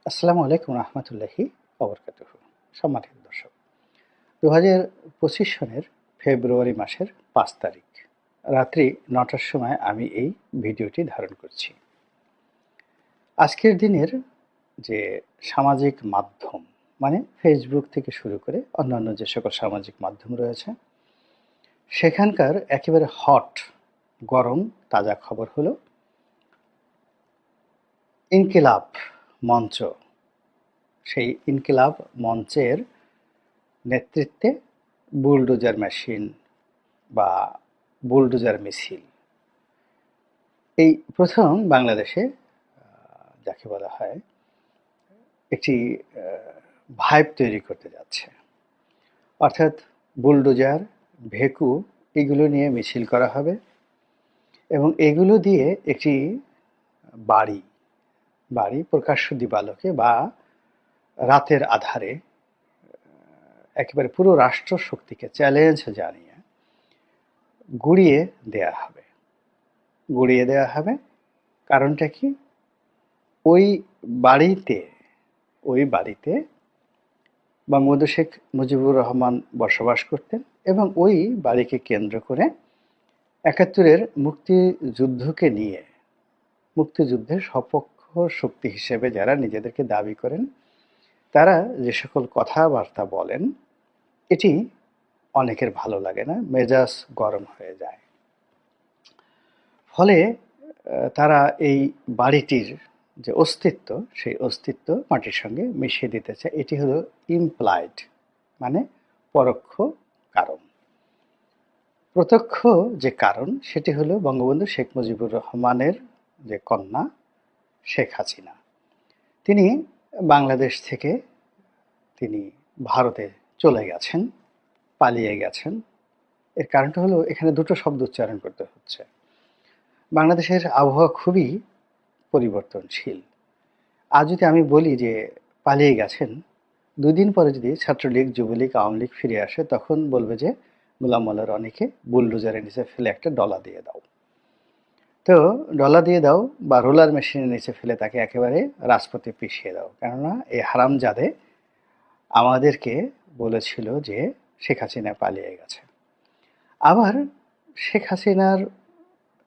আসসালামু আলাইকুম রহমতুল্লাহি ওবরকাতুহু। সম্মানিত দর্শক, 2025 সনের ফেব্রুয়ারি মাসের 5 তারিখ রাত্রি 9টার সময় আমি এই ভিডিওটি ধারণ করছি। আজকের দিনের যে সামাজিক মাধ্যম মানে ফেসবুক থেকে শুরু করে অন্যান্য যে সকল সামাজিক মাধ্যম রয়েছে, সেখানকার একেবারে হট গরম তাজা খবর হলো ইনকিলাব মঞ্চ। সেই ইনকিলাব মঞ্চের নেতৃত্বে বুলডোজার মেশিন বা বুলডোজার মিছিল এই প্রথম বাংলাদেশে যাকে বলা হয় একটি ভাইব তৈরি করতে যাচ্ছে। অর্থাৎ বুলডোজার, ভেকু এগুলো নিয়ে মিছিল করা হবে এবং এগুলো দিয়ে একটি বাড়ি বাড়ি প্রকাশ্য দিবালোকে বা রাতের আধারে একেবারে পুরো রাষ্ট্র শক্তিকে চ্যালেঞ্জ জানিয়ে গুড়িয়ে দেয়া হবে। গুড়িয়ে দেওয়া হবে কারণটা কি? ওই বাড়িতে বঙ্গবন্ধু শেখ মুজিবুর রহমান বসবাস করতেন এবং ওই বাড়িকে কেন্দ্র করে ৭১-এর মুক্তিযুদ্ধকে নিয়ে মুক্তিযুদ্ধের সপক্ষ শক্তি হিসেবে যারা নিজেদেরকে দাবি করেন, তারা যে সকল কথাবার্তা বলেন এটি অনেকের ভালো লাগে না, মেজাজ গরম হয়ে যায়। ফলে তারা এই বাড়িটির যে অস্তিত্ব, সেই অস্তিত্ব মাটির সঙ্গে মিশিয়ে দিতে চায়। এটি হলো ইমপ্লাইড মানে পরোক্ষ কারণ। প্রত্যক্ষ যে কারণ সেটি হলো বঙ্গবন্ধু শেখ মুজিবুর রহমানের যে কন্যা শেখ হাসিনা। তিনি বাংলাদেশ থেকে তিনি ভারতে চলে গেছেন, পালিয়ে গেছেন। এর কারণটা হলো এখানে দুটো শব্দ উচ্চারণ করতে হচ্ছে। বাংলাদেশের আবহাওয়া খুবই পরিবর্তনশীল। আজ যদি আমি বলি যে পালিয়ে গেছেন, ২ দিন পরে যদি ছাত্রলীগ, যুবলীগ, আওয়ামী লীগ ফিরে আসে, তখন বলবে যে গোলাম মোল্লা রনিকে বুলডোজারের নিচে ফেলে একটা ডলা দিয়ে দাও। তো ডলা দিয়ে দাও বা রোলার মেশিনের নিচে ফেলে তাকে একেবারে রাজপথে পিষিয়ে দাও। কেননা এই হারামজাদে আমাদেরকে বলেছিল যে শেখ হাসিনা পালিয়ে গেছে। আবার শেখ হাসিনার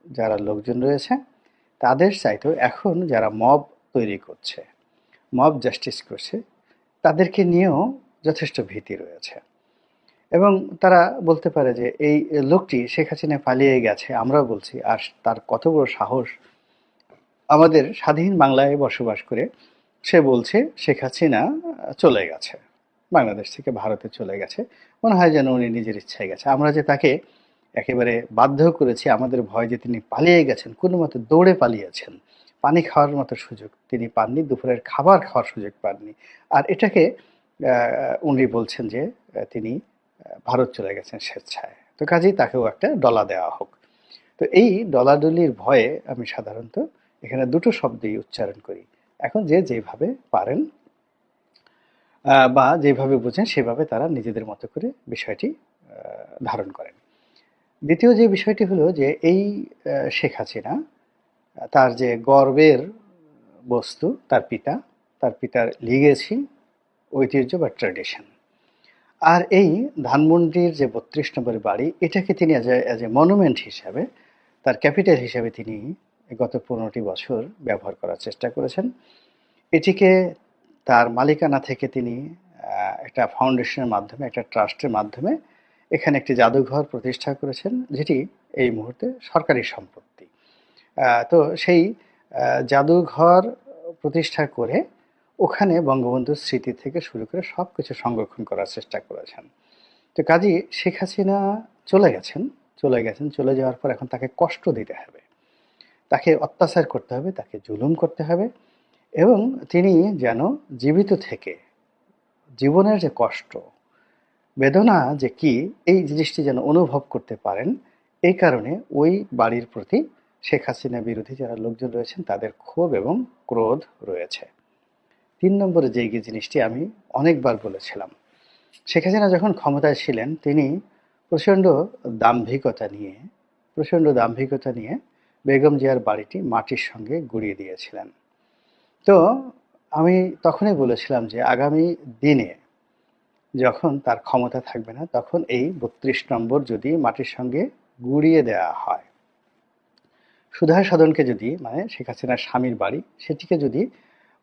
যারা লোকজন রয়েছে তাদের চাইতেও এখন যারা মব তৈরি করছে, মব জাস্টিস করছে, তাদেরকে নিয়েও যথেষ্ট ভীতি রয়েছে। এবং তারা বলতে পারে যে এই লোকটি শেখ হাসিনা পালিয়ে গেছে, আমরাও বলছি, আর তার কত বড় সাহস আমাদের স্বাধীন বাংলায় বসবাস করে সে বলছে শেখ হাসিনা চলে গেছে, বাংলাদেশ থেকে ভারতে চলে গেছে। মনে হয় যেন উনি নিজের ইচ্ছায় গেছে। আমরা যে তাকে একেবারে বাধ্য করেছি, আমাদের ভয় যে তিনি পালিয়ে গেছেন, কোনো মতে দৌড়ে পালিয়েছেন, পানি খাওয়ার মতো সুযোগ তিনি পাননি, দুপুরের খাবার খাওয়ার সুযোগ পাননি। আর এটাকে উনি বলছেন যে তিনি ভারত চলে গেছেন স্বেচ্ছায়। তো কাজেই তাকেও একটা ডলা দেওয়া হোক। তো এই ডলাডলির ভয়ে আমি সাধারণত এখানে দুটো শব্দই উচ্চারণ করি। এখন যে যেভাবে পারেন বা যেভাবে বোঝেন সেভাবে তারা নিজেদের মতো করে বিষয়টি ধারণ করেন। দ্বিতীয় যে বিষয়টি হলো যে এই শেখ হাসিনা তার যে গর্বের বস্তু তার পিতার লিগেসি, ঐতিহ্য বা ট্র্যাডিশন। আর এই ধানমন্ডির যে ৩২ নম্বরের বাড়ি, এটাকে তিনি অ্যাজ এ মনুমেন্ট হিসাবে, তার ক্যাপিটাল হিসাবে তিনি গত ১৫টি বছর ব্যবহার করার চেষ্টা করেছেন। এটিকে তার মালিকানা থেকে তিনি একটা ফাউন্ডেশনের মাধ্যমে, একটা ট্রাস্টের মাধ্যমে এখানে একটি জাদুঘর প্রতিষ্ঠা করেছেন, যেটি এই মুহূর্তে সরকারি সম্পত্তি। তো সেই জাদুঘর প্রতিষ্ঠা করে ওখানে বঙ্গবন্ধুর স্মৃতি থেকে শুরু করে সব কিছু সংরক্ষণ করার চেষ্টা করেছেন। তো কাজেই শেখ হাসিনা চলে যাওয়ার পর এখন তাকে কষ্ট দিতে হবে, তাকে অত্যাচার করতে হবে, তাকে জুলুম করতে হবে এবং তিনি যেন জীবিত থেকে জীবনের যে কষ্ট, বেদনা যে কি, এই জিনিসটি যেন অনুভব করতে পারেন। এই কারণে ওই বাড়ির প্রতি শেখ হাসিনা বিরোধী যারা লোকজন রয়েছেন তাদের ক্ষোভ এবং ক্রোধ রয়েছে। ৩ নম্বরে যে জিনিসটি আমি অনেকবার বলেছিলাম, শেখ হাসিনা যখন ক্ষমতায় ছিলেন তিনি প্রচণ্ড দাম্ভিকতা নিয়ে বেগম জিয়ার বাড়িটি মাটির সঙ্গে গুঁড়িয়ে দিয়েছিলেন। তো আমি তখনই বলেছিলাম যে আগামী দিনে যখন তার ক্ষমতা থাকবে না, তখন এই ৩২ নম্বর যদি মাটির সঙ্গে গুঁড়িয়ে দেওয়া হয়, সুধার সাধনকে যদি, মানে শেখ হাসিনার স্বামীর বাড়ি, সেটিকে যদি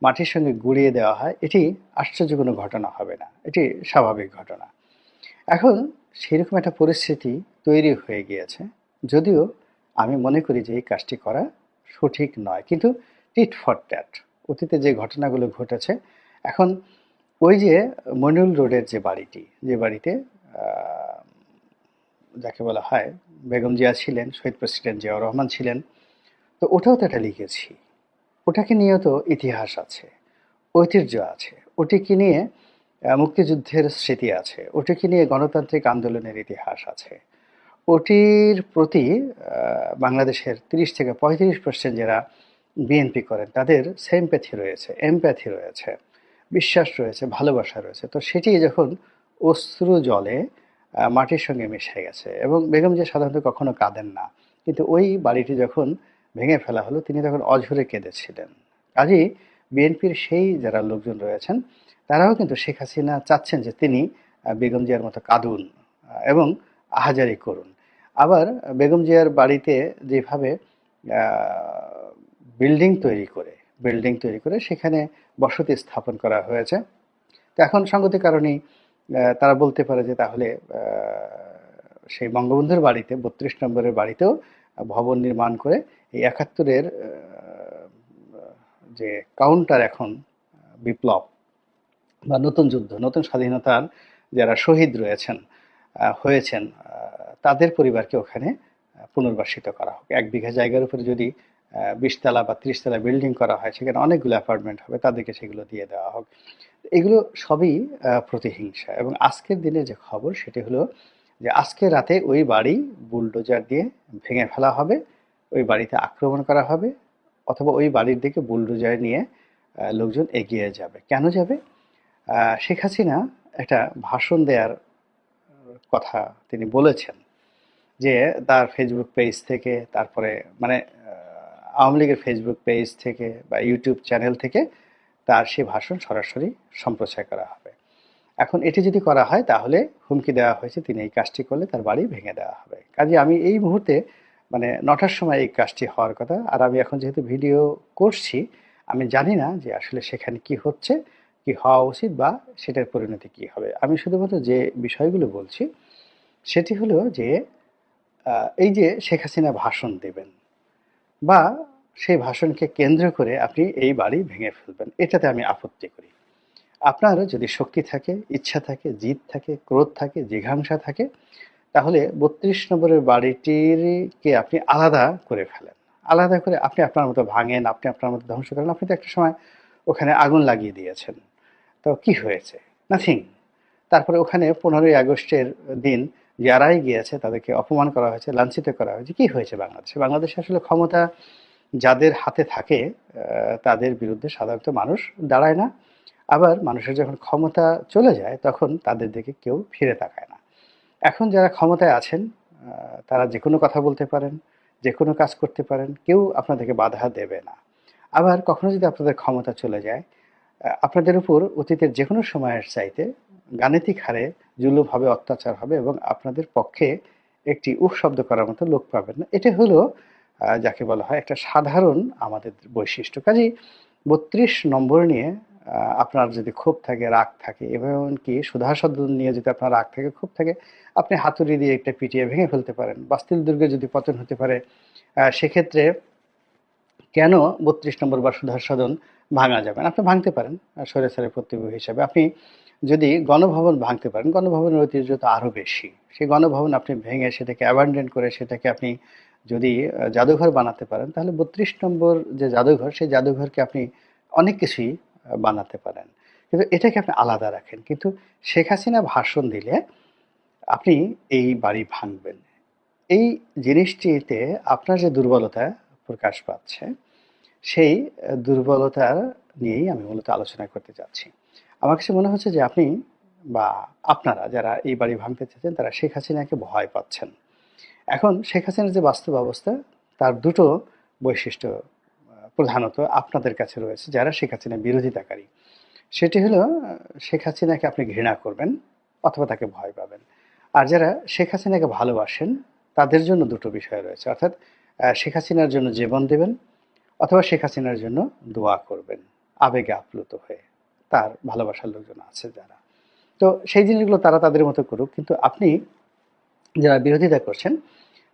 মাটির সঙ্গে গুঁড়িয়ে দেওয়া হয়, এটি আশ্চর্য কোনো ঘটনা হবে না, এটি স্বাভাবিক ঘটনা। এখন সেরকম একটা পরিস্থিতি তৈরি হয়ে গিয়েছে, যদিও আমি মনে করি যে এই কাজটি করা সঠিক নয়, কিন্তু টিট ফর ট্যাট, অতীতে যে ঘটনাগুলো ঘটেছে, এখন ওই যে মনিউল রোডের যে বাড়িটি, যে বাড়িতে আহ, যাকে বলা হয় বেগম জিয়া ছিলেন, শহীদ প্রেসিডেন্ট জিয়াউর রহমান ছিলেন, তো ওটাও তো একটা লিখেছি। ওটাকে নিয়েও তো ইতিহাস আছে, ঐতিহ্য আছে, ওটিকে নিয়ে মুক্তিযুদ্ধের স্মৃতি আছে, ওটিকে নিয়ে গণতান্ত্রিক আন্দোলনের ইতিহাস আছে। ওটির প্রতি বাংলাদেশের ৩০ থেকে ৩৫% যারা বিএনপি করেন তাদের সিম্প্যাথি রয়েছে, এমপ্যাথি রয়েছে, বিশ্বাস রয়েছে, ভালোবাসা রয়েছে। তো সেটি যখন অশ্রু জলে মাটির সঙ্গে মিশে গেছে, এবং বেগম যে সাধারণত কখনো কাঁদেন না, কিন্তু ওই বাড়িটি যখন ভেঙে ফেলা হলো তিনি তখন অঝরে কেঁদেছিলেন। কাজেই বিএনপির সেই যারা লোকজন রয়েছেন তারাও কিন্তু শেখ হাসিনা চাচ্ছেন যে তিনি বেগম জিয়ার মতো কাঁদুন এবং আহাজারি করুন। আবার বেগম জিয়ার বাড়িতে যেভাবে বিল্ডিং তৈরি করে সেখানে বসতি স্থাপন করা হয়েছে, তো এখন সঙ্গতি কারণেই তারা বলতে পারে যে তাহলে সেই বঙ্গবন্ধুর বাড়িতে ৩২ নম্বরের বাড়িতেও ভবন নির্মাণ করে এই ৭১-এর যে কাউন্টার, এখন বিপ্লব বা নতুন যুদ্ধ, নতুন স্বাধীনতার যারা শহীদ রয়েছেন হয়েছেন, তাদের পরিবারকে ওখানে পুনর্বাসিত করা হোক। ১ বিঘা জায়গার উপরে যদি ২০ তলা বা ৩০ তলা বিল্ডিং করা হয়, সেখানে অনেকগুলো অ্যাপার্টমেন্ট হবে, তাদেরকে সেগুলো দিয়ে দেওয়া হোক। এগুলো সবই প্রতিহিংসা। এবং আজকের দিনে যে খবর সেটি হলো যে আজকে রাতে ওই বাড়ি বুলডোজার দিয়ে ভেঙে ফেলা হবে, ওই বাড়িতে আক্রমণ করা হবে, অথবা ওই বাড়ির দিকে বুলডোজার নিয়ে লোকজন এগিয়ে যাবে। কেন যাবে? শেখ হাসিনা একটা ভাষণ দেওয়ার কথা তিনি বলেছেন, যে তার ফেসবুক পেজ থেকে, তারপরে মানে আওয়ামী লীগের ফেসবুক পেজ থেকে বা ইউটিউব চ্যানেল থেকে তার সেই ভাষণ সরাসরি সম্প্রচার করা হবে। এখন এটি যদি করা হয় তাহলে হুমকি দেওয়া হয়েছে তিনি এই কাজটি করলে তার বাড়ি ভেঙে দেওয়া হবে। কাজে আমি এই মুহূর্তে, মানে ৯টার সময় এই কাজটি হওয়ার কথা, আর আমি এখন যেহেতু ভিডিও করছি, আমি জানি না যে আসলে সেখানে কি হচ্ছে, কি হওয়া উচিত, বা সেটার পরিণতি কি হবে। আমি শুধুমাত্র যে বিষয়গুলো বলছি সেটি হলো যে এই যে শেখ হাসিনা ভাষণ দেবেন, বা সেই ভাষণকে কেন্দ্র করে আপনি এই বাড়ি ভেঙে ফেলবেন, এটাতে আমি আপত্তি করি। আপনার যদি শক্তি থাকে, ইচ্ছা থাকে, জিদ থাকে, ক্রোধ থাকে, জিঘাংসা থাকে, তাহলে ৩২ নম্বরের বাড়িটিকে আপনি আলাদা করে ফেলেন। আলাদা করে আপনি আপনার মতো ভাঙেন, আপনি আপনার মতো ধ্বংস করেন। আপনি তো একটা সময় ওখানে আগুন লাগিয়ে দিয়েছেন, তো কি হয়েছে? নাথিং। তারপরে ওখানে ১৫ই আগস্টের দিন যারাই গিয়েছে তাদেরকে অপমান করা হয়েছে, লাঞ্ছিত করা হয়েছে। কি হয়েছে বাংলাদেশে? বাংলাদেশে আসলে ক্ষমতা যাদের হাতে থাকে তাদের বিরুদ্ধে সাধারণত মানুষ দাঁড়ায় না। আবার মানুষের যখন ক্ষমতা চলে যায় তখন তাদের দিকে কেউ ফিরে তাকায় না। এখন যারা ক্ষমতায় আছেন তারা যেকোনো কথা বলতে পারেন, যেকোনো কাজ করতে পারেন, কেউ আপনাদেরকে বাধা দেবে না। আবার কখনো যদি আপনাদের ক্ষমতা চলে যায়, আপনাদের উপর অতীতের যেকোনো সময়ের চাইতে গাণিতিক হারে জুলুম হবে, অত্যাচার হবে, এবং আপনাদের পক্ষে একটি উফ শব্দ করার মতো লোক পাবেন না। এটা হলো যাকে বলা হয় একটা সাধারণ আমাদের বৈশিষ্ট্য। কাজেই ৩২ নম্বর নিয়ে আপনার যদি ক্ষোভ থাকে, রাগ থাকে, এবং এমনকি সুধাসদন নিয়ে যদি আপনার রাগ থাকে, ক্ষোভ থাকে, আপনি হাতুড়ি দিয়ে একটা পিটিয়ে ভেঙে ফেলতে পারেন। বাস্তিল দুর্গে যদি পতন হতে পারে, সেক্ষেত্রে কেন ৩২ নম্বর বা সুধাসদন ভাঙা যাবে না? আপনি ভাঙতে পারেন স্বৈরাচারের প্রতিবাদী হিসাবে। আপনি যদি গণভবন ভাঙতে পারেন, গণভবনের ঐতিহ্য তো আরও বেশি। সেই গণভবন আপনি ভেঙে সেটাকে অ্যাবান্ডন করে সেটাকে আপনি যদি জাদুঘর বানাতে পারেন, তাহলে ৩২ নম্বর যে জাদুঘর, সেই জাদুঘরকে আপনি অনেক কিছুই বানাতে পারেন। কিন্তু এটাকে আপনি আলাদা রাখেন। কিন্তু শেখ হাসিনা ভাষণ দিলে আপনি এই বাড়ি ভাঙবেন। এই জিনিসটিতে আপনার যে দুর্বলতা প্রকাশ পাচ্ছে, সেই দুর্বলতা নিয়েই আমি মূলত আলোচনা করতে চাচ্ছি। আমার কাছে মনে হচ্ছে যে আপনি বা আপনারা যারা এই বাড়ি ভাঙতে চাচ্ছেন তারা শেখ হাসিনাকে ভয় পাচ্ছেন। এখন শেখ হাসিনার যে বাস্তব অবস্থা, তার দুটো বৈশিষ্ট্য প্রধানত আপনাদের কাছে রয়েছে যারা শেখ হাসিনা বিরোধিতাকারী। সেটি হলো শেখ হাসিনাকে আপনি ঘৃণা করবেন অথবা তাকে ভয় পাবেন। আর যারা শেখ হাসিনাকে ভালোবাসেন তাদের জন্য দুটো বিষয় রয়েছে, অর্থাৎ শেখ হাসিনার জন্য জীবন দেবেন অথবা শেখ হাসিনার জন্য দোয়া করবেন আবেগে আপ্লুত হয়ে। তার ভালোবাসার লোকজন আছে যারা, তো সেই জিনিসগুলো তারা তাদের মতো করুক, কিন্তু আপনি যারা বিরোধিতা করছেন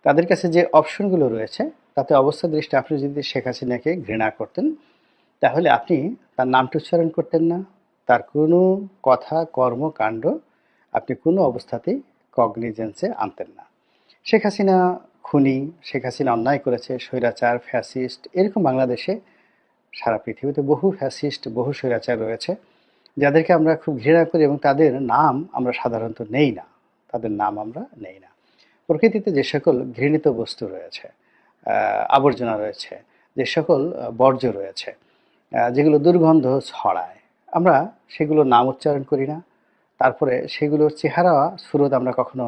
তাদের কাছে যে অপশনগুলো রয়েছে তাতে অবস্থা দৃষ্টি আপনি যদি শেখ হাসিনাকে ঘৃণা করতেন তাহলে আপনি তার নামটা উচ্চারণ করতেন না, তার কোনো কথা কর্মকাণ্ড আপনি কোনো অবস্থাতেই কগনিজেন্সে আনতেন না। শেখ হাসিনা খুনি, শেখ হাসিনা অন্যায় করেছে, স্বৈরাচার, ফ্যাসিস্ট, এরকম বাংলাদেশে সারা পৃথিবীতে বহু ফ্যাসিস্ট, বহু স্বৈরাচার রয়েছে যাদেরকে আমরা খুব ঘৃণা করি এবং তাদের নাম আমরা সাধারণত নেই না, তাদের নাম আমরা নেই না। প্রকৃতিতে যে সকল ঘৃণিত বস্তু রয়েছে, আবর্জনা রয়েছে, যে সকল বর্জ্য রয়েছে, যেগুলো দুর্গন্ধ ছড়ায়, আমরা সেগুলোর নাম উচ্চারণ করি না। তারপরে সেগুলোর চেহারা সুরত আমরা কখনো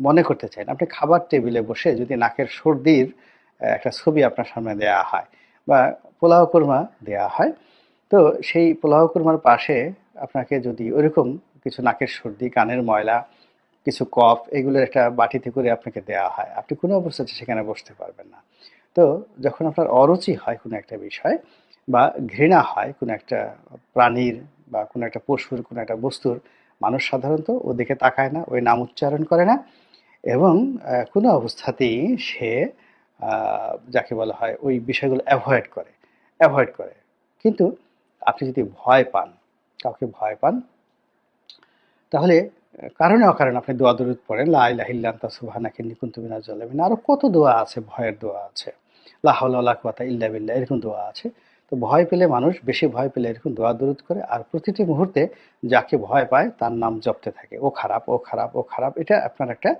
মনে করতে চাই না। আপনি খাবার টেবিলে বসে যদি নাকের সর্দির একটা ছবি আপনার সামনে দেয়া হয় বা পোলাও কোরমা দেয়া হয়, তো সেই পোলাও কোরমার পাশে আপনাকে যদি ওইরকম কিছু নাকের সর্দি, কানের ময়লা, কিছু কফ, এগুলোর একটা বাটিতে করে আপনাকে দেওয়া হয়, আপনি কোনো অবস্থাতে সেখানে বসতে পারবেন না। তো যখন আপনার অরুচি হয় কোনো একটা বিষয় বা ঘৃণা হয় কোনো একটা প্রাণীর বা কোনো একটা পশুর, কোনো একটা বস্তুর, মানুষ সাধারণত ওদিকে তাকায় না, ওই নাম উচ্চারণ করে না এবং কোনো অবস্থাতেই সে যাকে বলা হয় ওই বিষয়গুলো অ্যাভয়েড করে। কিন্তু আপনি যদি ভয় পান, কাউকে ভয় পান, তাহলে কারণে অকারণে আপনি দোয়া দরুদ পড়েন, লা ইলাহা ইল্লা আনতা সুবহানাকা ইন্নী কুনতু মিনাজ জালিমিন, আরো কত দোয়া আছে, ভয়ের দোয়া আছে, লা হাওলা ওয়ালা কুওয়াতা ইল্লা বিল্লাহ, এরকম দোয়া আছে। তো ভয় পেলে মানুষ, বেশি ভয় পেলে এরকম দোয়া দরুদ করে আর প্রতিটি মুহূর্তে যাকে ভয় পায় তার নাম জপতে থাকে, ও খারাপ, ও খারাপ, ও খারাপ। এটা আপনার একটা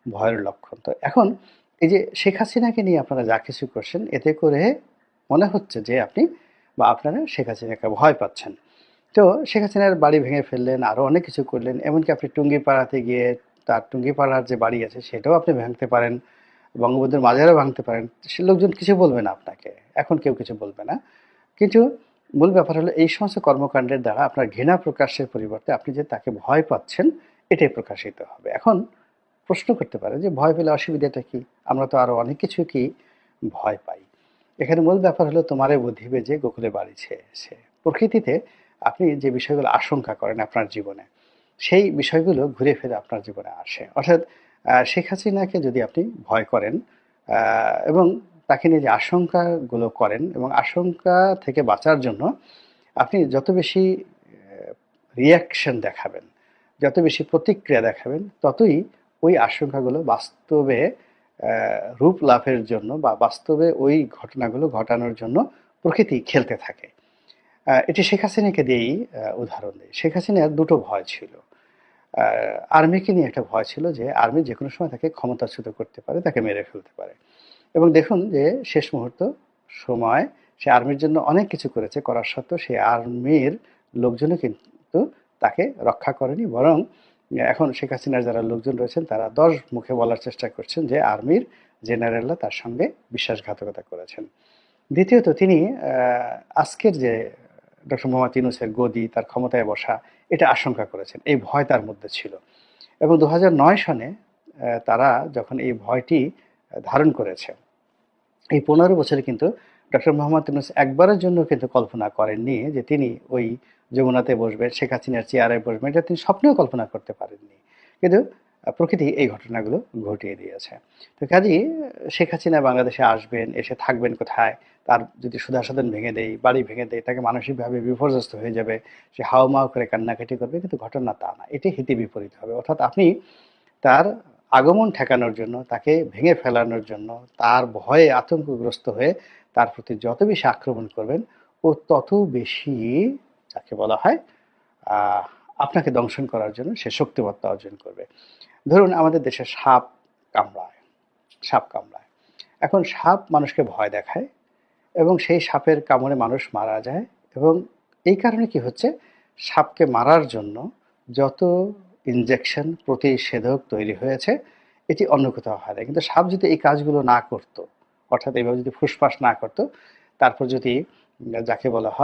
ভয়ের লক্ষণ। তো এখন এই যে শেখ হাসিনাকে নিয়ে আপনারা যা কিছু করছেন, এতে করে মনে হচ্ছে যে আপনি বা আপনারা শেখ হাসিনাকে ভয় পাচ্ছেন। তো শেখ হাসিনার বাড়ি ভেঙে ফেললেন, আরও অনেক কিছু করলেন, এমনকি আপনি টুঙ্গিপাড়াতে গিয়ে তার টুঙ্গিপাড়ার যে বাড়ি আছে সেটাও আপনি ভাঙতে পারেন, বঙ্গবন্ধুর মাজারও ভাঙতে পারেন, সে লোকজন কিছু বলবে না আপনাকে, এখন কেউ কিছু বলবে না। কিন্তু মূল ব্যাপার হলো এই সমস্ত কর্মকাণ্ডের দ্বারা আপনার ঘৃণা প্রকাশের পরিবর্তে আপনি যে তাকে ভয় পাচ্ছেন এটাই প্রকাশিত হবে। এখন প্রশ্ন করতে পারে যে ভয় পেলে অসুবিধাটা কি, আমরা তো আরও অনেক কিছু কি ভয় পাই। এখানে মূল ব্যাপার হলো তোমারে বুদ্ধিবে যে গোকুলে বাড়িছে সে। প্রকৃতিতে আপনি যে বিষয়গুলো আশঙ্কা করেন আপনার জীবনে, সেই বিষয়গুলো ঘুরে ফিরে আপনার জীবনে আসে। অর্থাৎ শেখ হাসিনাকে যদি আপনি ভয় করেন এবং তাকে নিয়ে যে আশঙ্কাগুলো করেন এবং আশঙ্কা থেকে বাঁচার জন্য আপনি যত বেশি রিয়াকশন দেখাবেন, যত বেশি প্রতিক্রিয়া দেখাবেন, ততই ওই আশঙ্কাগুলো বাস্তবে রূপ লাভের জন্য বা বাস্তবে ওই ঘটনাগুলো ঘটানোর জন্য প্রকৃতি খেলতে থাকে। এটি শেখ হাসিনাকে দিয়েই উদাহরণ দেয়। শেখ হাসিনার দুটো ভয় ছিল। আর্মিকে নিয়ে একটা ভয় ছিল যে আর্মি যে কোনো সময় তাকে ক্ষমতাচ্যুত করতে পারে, তাকে মেরে ফেলতে পারে। এবং দেখুন যে শেষ মুহূর্ত সময় সে আর্মির জন্য অনেক কিছু করেছে, করার সত্ত্বেও সেই আর্মির লোকজনও কিন্তু তাকে রক্ষা করেনি, বরং এখন শেখ হাসিনার যারা লোকজন রয়েছেন তারা 10 মুখে বলার চেষ্টা করছেন যে আর্মির জেনারেলরা তার সঙ্গে বিশ্বাসঘাতকতা করেছেন। দ্বিতীয়ত তিনি আজকের যে ডক্টর মোহাম্মদ ইউনূসের গদি, তার ক্ষমতায় বসা, এটা আশঙ্কা করেছেন, এই ভয় তার মধ্যে ছিল। এবং 2009 সনে তারা যখন এই ভয়টি ধারণ করেছে, এই 15 বছরে কিন্তু ডক্টর মোহাম্মদ ইউনূস একবারের জন্য কিন্তু কল্পনা করেননি যে তিনি ওই যমুনাতে বসবেন, শেখ হাসিনার চেয়ারে বসবেন, এটা তিনি স্বপ্নেও কল্পনা করতে পারেননি। কিন্তু প্রকৃতি এই ঘটনাগুলো ঘটিয়ে দিয়েছে। তো কাজেই শেখ হাসিনা বাংলাদেশে আসবেন, এসে থাকবেন কোথায়, তার যদি সুধাসদন ভেঙে দেয়, বাড়ি ভেঙে দেয়, তাকে মানসিকভাবে বিপর্যস্ত হয়ে যাবে, সে হাউমাউ করে কান্নাকাটি করবে, কিন্তু ঘটনা তা না, এটি হিতে বিপরীত হবে। অর্থাৎ আপনি তার আগমন ঠেকানোর জন্য, তাকে ভেঙে ফেলানোর জন্য, তার ভয়ে আতঙ্কগ্রস্ত হয়ে তার প্রতি যত বেশি আক্রমণ করবেন, ও তত বেশি যাকে বলা হয় আপনাকে দংশন করার জন্য সে শক্তিমত্তা অর্জন করবে। ধরুন আমাদের দেশে সাপ কামড়ায়। এখন সাপ মানুষকে ভয় দেখায় এবং সেই সাপের কামড়ে মানুষ মারা যায়। এবং এই কারণে কি হচ্ছে, সাপকে মারার জন্য যত ইনজেকশন, প্রতিষেধক তৈরি হয়েছে, এটি অন্য কোথাও হয় না। কিন্তু সাপ যদি এই কাজগুলো না করতো, অর্থাৎ এইভাবে যদি ফুসফাস না করতো, তারপর যদি যাকে বলা হয়